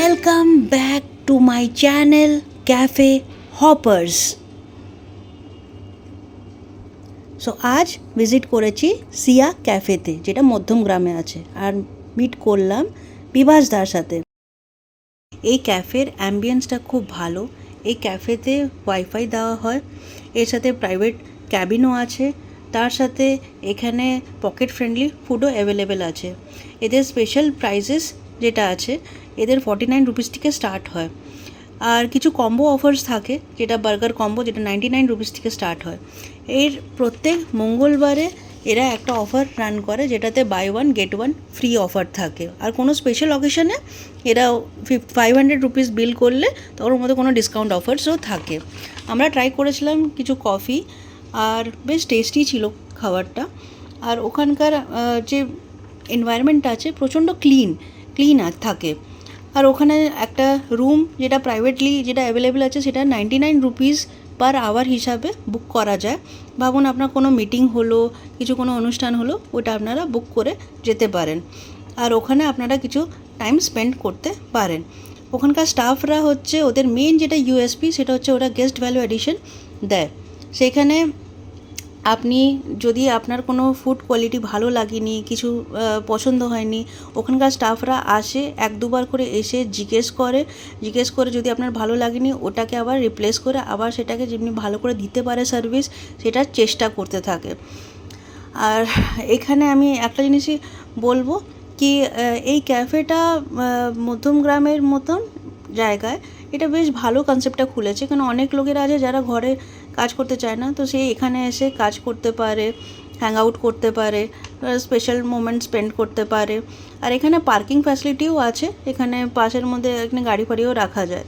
Welcome back to my channel Cafe Hoppers. So আজ visit করেছি সিয়া ক্যাফেতে, যেটা মধ্যমগ্রামে আছে, আর মিট করলাম বিভাসদার সাথে। এই ক্যাফের অ্যাম্বিয়েন্সটা খুব ভালো। এই ক্যাফেতে ওয়াইফাই দেওয়া হয়, এর সাথে প্রাইভেট ক্যাবিনও আছে, তার সাথে এখানে পকেট ফ্রেন্ডলি ফুডও অ্যাভেলেবেল আছে। এদের স্পেশাল প্রাইসেস যেটা আছে, এদের 49 রুপিস থেকে স্টার্ট হয়, আর কিছু কম্বো অফার্স থাকে, যেটা বার্গার কম্বো, যেটা 99 রুপিস থেকে স্টার্ট হয়। এর প্রত্যেক মঙ্গলবারে এরা একটা অফার রান করে, যেটাতে buy one get one free offer থাকে। আর কোনো স্পেশাল অকেশনে এরা 500 রুপিস বিল করলে তখন ওর মধ্যে কোনো ডিসকাউন্ট অফার্সও থাকে। আমরা ট্রাই করেছিলাম কিছু কফি, আর বেশ টেস্টি ছিল খাবারটা। আর ওখানকার যে এনভায়রনমেন্টটা আছে প্রচণ্ড ক্লিন থাকে। আর ওখানে একটা রুম যেটা প্রাইভেটলি যেটা অ্যাভেলেবেল আছে, সেটা 99 রুপিস পার আওয়ার হিসাবে বুক করা যায়। ভাবুন, আপনার কোনো মিটিং হলো, কিছু কোনো অনুষ্ঠান হলো, ওটা আপনারা বুক করে যেতে পারেন, আর ওখানে আপনারা কিছু টাইম স্পেন্ড করতে পারেন। ওখানকার স্টাফরা হচ্ছে, ওদের মেন যেটা ইউএসপি, সেটা হচ্ছে ওরা গেস্ট ভ্যালু এডিশন দেয়। সেখানে আপনি যদি আপনার কোনো ফুড কোয়ালিটি ভালো লাগেনি, কিছু পছন্দ হয়নি, ওখানকার স্টাফরা আসে, 1-2বার করে এসে জিজ্ঞেস করে যদি আপনার ভালো লাগেনি, ওটাকে আবার রিপ্লেস করে আবার সেটাকে যেমনি ভালো করে দিতে পারে সার্ভিস, সেটার চেষ্টা করতে থাকে। আর এখানে আমি একটা জিনিসই বলবো কি, এই ক্যাফেটা মধ্যমগ্রামের মতন জায়গায় এটা বেশ ভালো কনসেপ্টটা খুলেছে। কারণ অনেক লোকেরা আছে যারা ঘরে কাজ করতে চায় না, তো সে এখানে এসে কাজ করতে পারে, হ্যাং আউট করতে পারে, স্পেশাল মোমেন্ট স্পেন্ড করতে পারে। আর এখানে পার্কিং ফ্যাসিলিটিও আছে, এখানে পাশের মধ্যে এখানে গাড়ি ফাড়িও রাখা যায়।